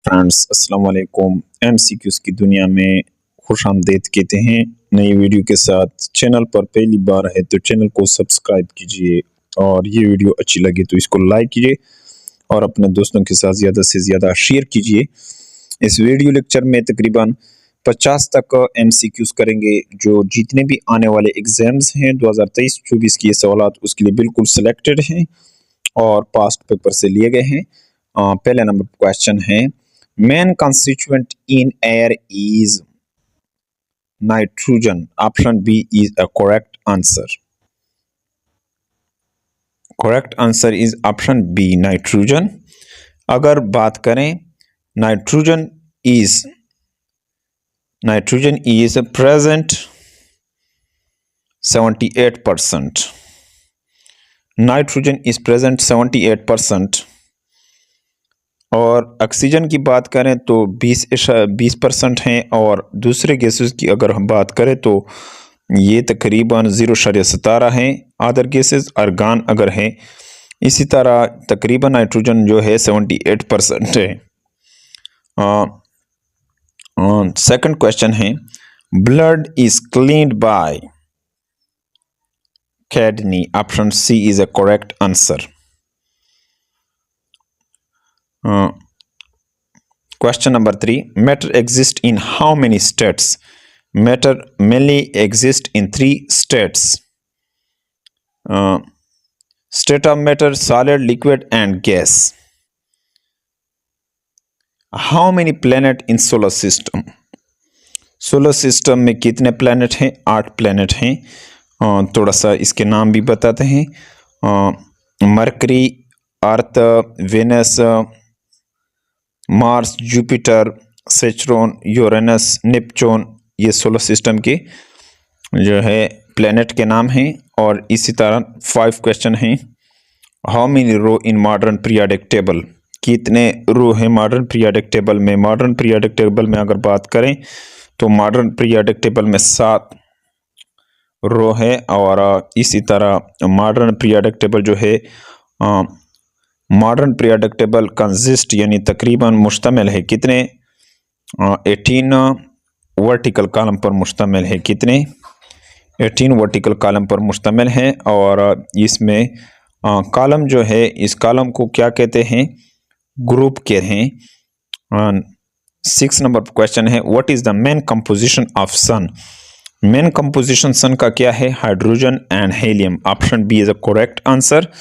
Friends अस्सलाम वालेकुम। MCQs की दुनिया में खुश आमदीद कहते हैं। नई वीडियो के साथ चैनल पर पहली बार है तो चैनल को सब्सक्राइब कीजिए और ये वीडियो अच्छी लगी तो इसको लाइक कीजिए और अपने दोस्तों के साथ ज़्यादा से ज़्यादा शेयर कीजिए। इस वीडियो लेक्चर में तकरीबन 50 तक एमसीक्यूज करेंगे। जो जितने भी आने वाले एग्जाम्स हैं 2023-24 के सवाल उसके लिए बिल्कुल सिलेक्टेड हैं और पास्ट पेपर से लिए गए हैं। पहले नंबर क्वेश्चन है, main constituent in air is nitrogen. Option B is a correct answer. Correct answer is option B nitrogen. अगर बात करें nitrogen is present 78%। Nitrogen is present 78%। और ऑक्सीजन की बात करें तो 20% हैं और दूसरे गैसेस की अगर हम बात करें तो ये तकरीबन 0.17 हैं। अदर गैसेस आर्गन अगर हैं इसी तरह तकरीबन नाइट्रोजन जो है 78% है। सेकंड क्वेश्चन है, blood is cleaned by kidney. Option C is a correct answer. Question number 3. Matter exists in how many states? Matter mainly exists in 3 states. State of matter, solid, liquid and gas. How many planet in solar system? Solar system में कितने planet हैं? 8 planet हैं। थोड़ा सा इसके नाम भी बताते हैं। Mercury, Earth, Venus, Mars, Jupiter, Saturn, Uranus, Neptune, ये सोलर सिस्टम के जो है प्लैनेट के नाम हैं। और इसी तरह 5 क्वेश्चन हैं, how many row in modern periodic table. कितने रो हैं मॉडर्न पीरियोडिक टेबल में? मॉडर्न पीरियोडिक टेबल में अगर बात करें तो मॉडर्न पीरियोडिक टेबल में 7 रो है। और इसी तरह मॉडर्न पीरियोडिक टेबल जो है मॉडर्न पीरियोडिक टेबल कंसिस्ट यानी तकरीबन मुश्तमिल है कितने? 18 वर्टिकल कॉलम पर मुश्तमिल है। कितने? 18 वर्टिकल कॉलम पर मुश्तमिल है। और इसमें कॉलम जो है इस कॉलम को क्या कहते हैं? ग्रुप के हैं। 6 नंबर क्वेश्चन है, what is the main composition of sun. Main composition sun का क्या है? Hydrogen and helium. Option B is a correct answer.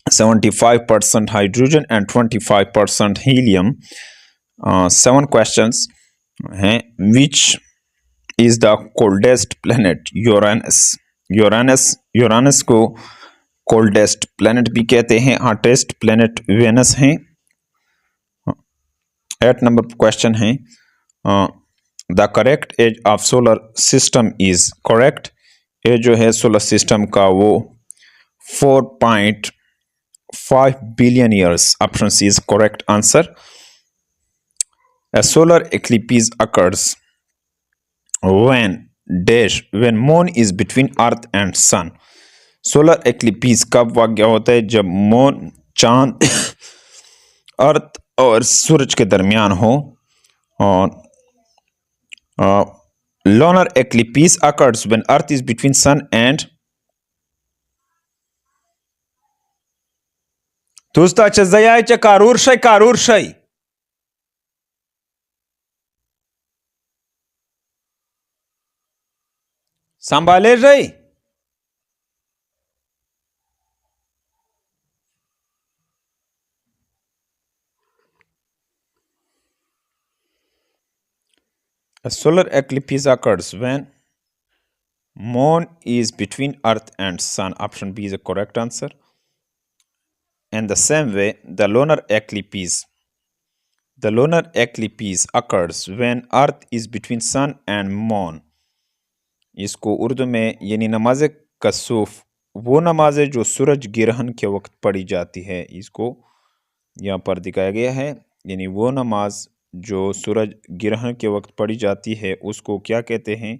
75% hydrogen and 25% helium. 7 questions हैं, which is the coldest planet? Uranus को coldest planet भी कहते हैं। Hottest planet Venus हैं। 8 number question है, the correct age of solar system is. Correct age जो है solar system का वो 4.5 billion years. Option C is correct answer. A solar eclipse occurs when moon is between earth and sun. Solar eclipse कब वाक़या होता है? जब moon चांद अर्थ और सूरज के दरमियान हो। और lunar eclipse occurs when earth is between sun and दोस्ताच्या जयाच्या कारूर शय संभाले रही। A solar eclipse occurs when moon is between earth and sun. Option B is a correct answer. And the same way, the lunar eclipse occurs when earth is between sun and moon. इसको उर्दू में यानी नमाज कसूफ, वो नमाज है जो सूरज गिरहन के वक्त पढ़ी जाती है, इसको यहाँ पर दिखाया गया है। यानी वो नमाज जो सूरज गिरहन के वक्त पढ़ी जाती है उसको क्या कहते हैं?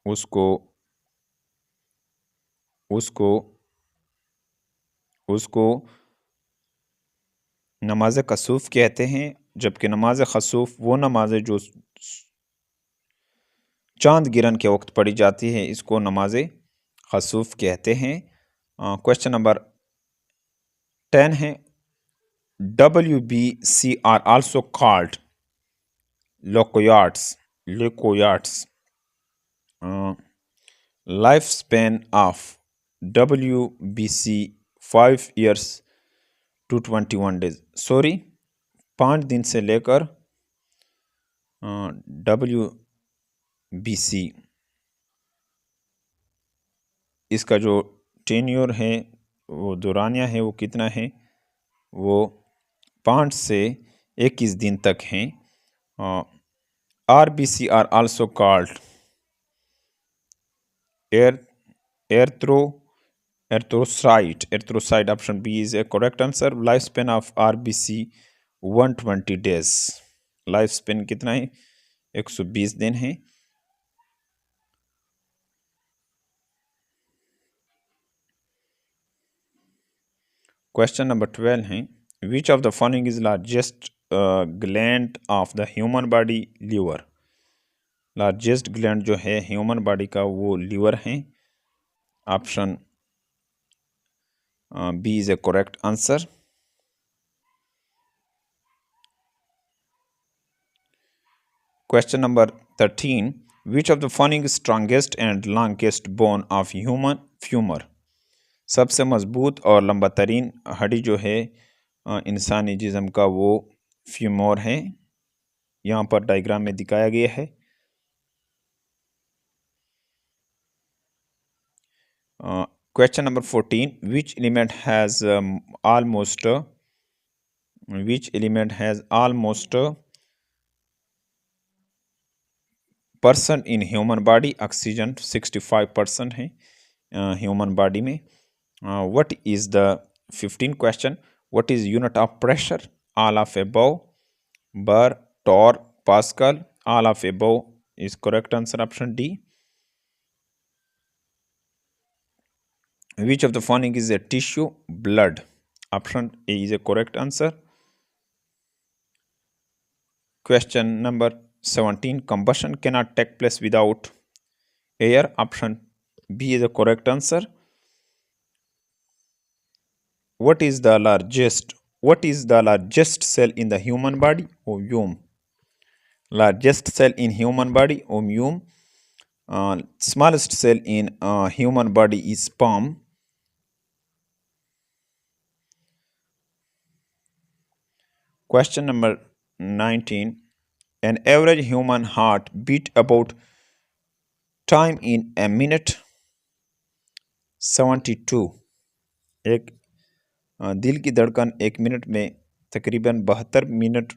उसको उसको उसको नमाज कसूफ कहते हैं, जबकि नमाज खसूफ वो नमाज है जो चांद गिरन के वक्त पढ़ी जाती है, इसको नमाज खसूफ कहते हैं। क्वेश्चन नंबर 10 है, WBC are also called leukocytes leukocytes. Life span of WBC 5 years to 21 days। Sorry, 5 दिन से लेकर WBC इसका जो टेन्योर है, वो दौरानिया है, वो कितना है? वो 5 से 21 दिन तक हैं। RBC are also called erythrocyte. Option B is a correct answer. Life span of RBC 120 days. Life span कितना है? 120 दिन है। क्वेश्चन नंबर 12 है, which of the following is largest gland of the human body? Liver. Largest gland जो है human body का वो liver है। Option B is a correct answer. Question number 13, which of the following strongest and longest bone of human femur? सबसे मजबूत और लंबा तरीन हड्डी जो है इंसानी जिस्म का वो फ्यूमर है। यहाँ पर डायग्राम में दिखाया गया है। Question number 14, which element has almost percent in human body? Oxygen 65% है ह्यूमन बॉडी में। What is the 15 question, what is unit of pressure? All of above, bar, torr, pascal. All of above is correct answer, option D. Which of the following is a tissue? Blood. Option A is a correct answer. Question number 17, combustion cannot take place without air. Option B is a correct answer. What is the largest cell in the human body? Ovum. Largest cell in human body, ovum. Smallest cell in human body is sperm. Question number 19, an average human heart beat about time in a minute? 72। एक दिल की धड़कन 1 minute में तकरीबन 72 minute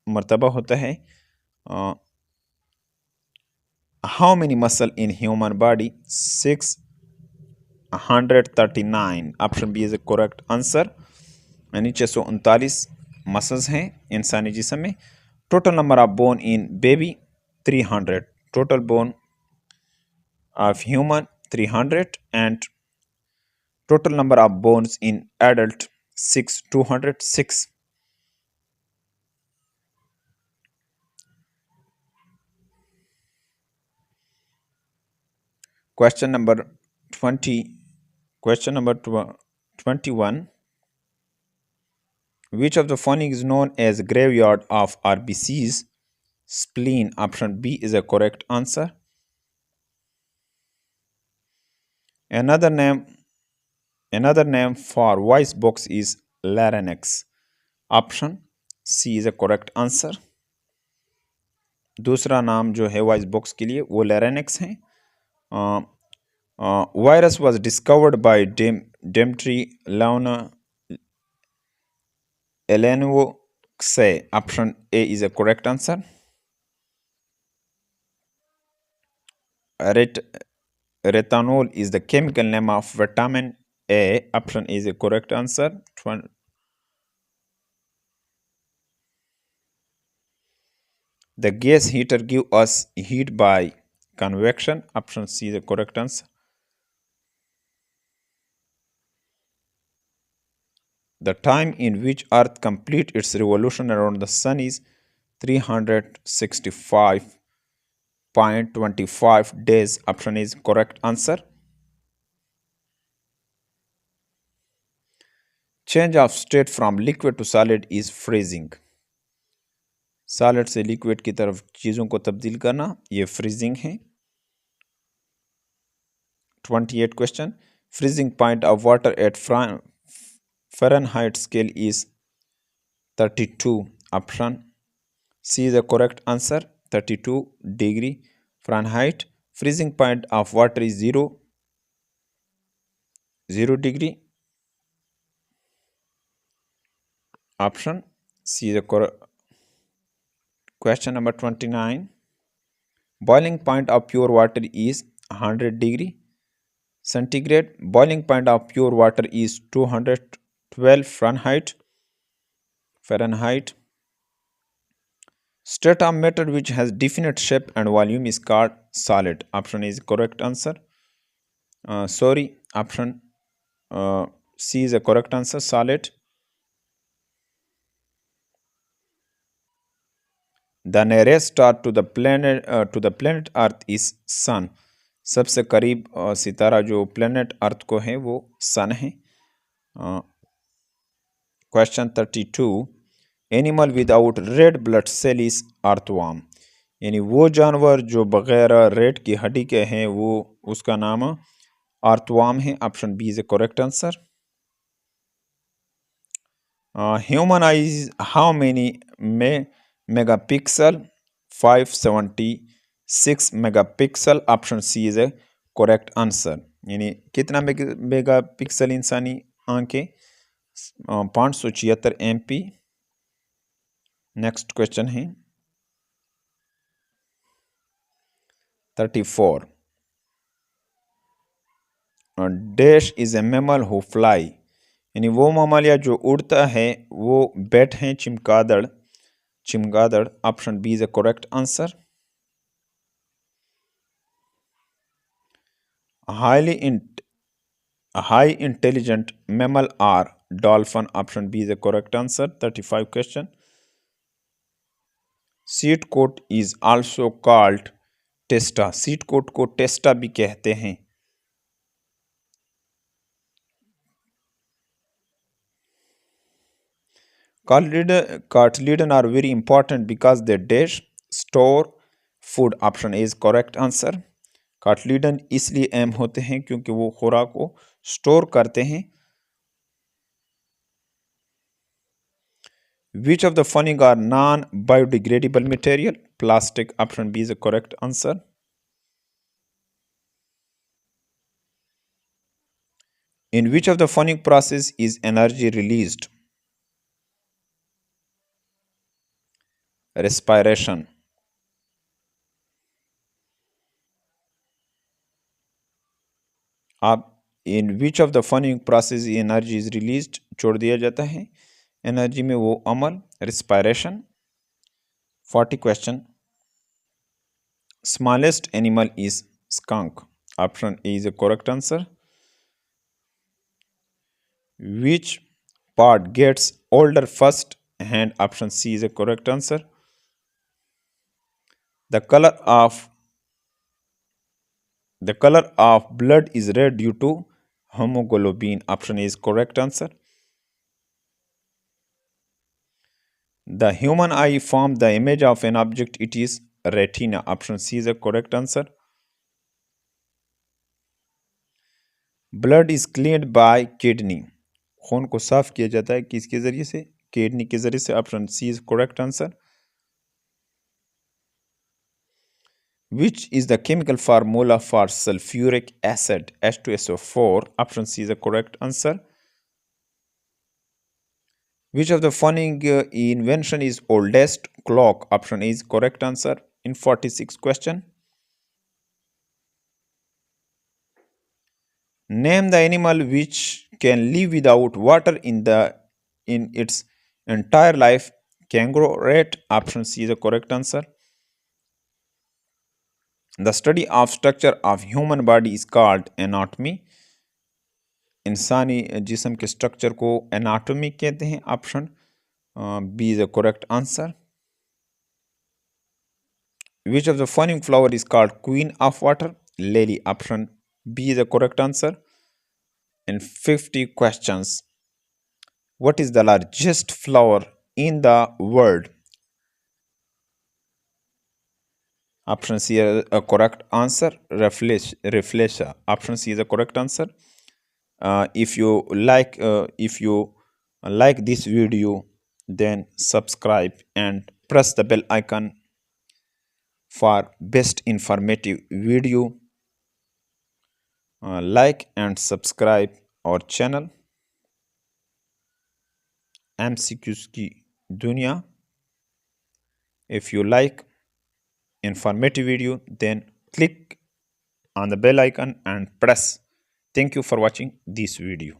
मरतबा होता है। How many muscle in human body? 639। Option B is a correct answer. यानी 639 मसल्स हैं इंसानी जिस्म में। Total number of bone in baby 300। Total bone of human 300 and total number of bones in adult 206। Question number 20, question number 21, which of the following is known as graveyard of RBCs? Spleen. Option B is a correct answer. Another name for voice box is larynx. Option C is a correct answer. दूसरा नाम जो है voice box के लिए वो larynx है। Virus was discovered by Demetri Elenoxe. Option A is a correct answer. Retinol is the chemical name of vitamin A. Option A is a correct answer. The gas heater give us heat by convection. Option C is the correct answer. The time in which Earth completes its revolution around the Sun is 365.25 days. Option is correct answer. Change of state from liquid to solid is freezing. Solid से liquid की तरफ चीज़ों को तब्दील करना ये freezing है. 28 question. Freezing point of water at Fahrenheit scale is 32. Option C is the correct answer. 32 degree Fahrenheit. Freezing point of water is 0 degree. Option C is the correct. Question number 29. Boiling point of pure water is 100 degree centigrade. Boiling point of pure water is 212 Fahrenheit. State of matter which has definite shape and volume is called solid. Option is correct answer. Option C is a correct answer. Solid. The nearest star to the planet Earth is Sun. सबसे करीब सितारा जो planet Earth को है वो Sun है. Question 32. Animal without red blood cell is earthworm. यानी वो जानवर जो बगैर रेड की हड्डी के हैं वो उसका नाम earthworm है. Option B is a correct answer. Human eyes how many megapixel? 576 megapixel. Option C is a correct answer. यानी कितना मेगापिक्सल इंसानी आंखें? 576 MP. नेक्स्ट क्वेश्चन है 34. Dash is a mammal who fly. यानी वो मामालिया जो उड़ता है वो बैट हैं चिमगादड़. Option B is a correct answer. High intelligent mammal are dolphin. Option B is a correct answer. 35 question. Seed coat is also called testa. Seed coat को testa भी कहते हैं. Cartilage are very important because they dash store food. Option A is correct answer. कार्टिलेडन इसलिए अहम होते हैं क्योंकि वो खुराक को स्टोर करते हैं. Which of the following are non-biodegradable material? Plastic. Option B is the correct answer. In which of the following process is energy released? Respiration. अब in which of the following process energy is released? छोड़ दिया जाता है energy में वो अमल respiration. 40 question. Smallest animal is skunk. Option A is the correct answer. Which part gets older first hand? Option C is the correct answer. The color of blood is red due to hemoglobin. Option A is correct answer. The human eye forms the image of an object. It is retina. Option C is the correct answer. Blood is cleaned by kidney. खून को साफ किया जाता है किसके जरिए से? Kidney के जरिए से. Option C is correct answer. Which is the chemical formula for sulfuric acid H2SO4? Option C is the correct answer. Which of the following invention is oldest clock? Option A is correct answer. In 46 question. Name the animal which can live without water in its entire life. Kangaroo rat. Option C is the correct answer. The study of structure of human body is called anatomy. इंसानी जिस्म के structure को anatomy कहते हैं। Option B is the correct answer. Which of the following flower is called queen of water? Lily. Option B is the correct answer. In 50 questions, what is the largest flower in the world? Option C is a correct answer. Rafflesia. Option C is a correct answer. If you like this video, then subscribe and press the bell icon for best informative video. Like and subscribe our channel MCQs की दुनिया. If you like informative video, then click on the bell icon and press. Thank you for watching this video.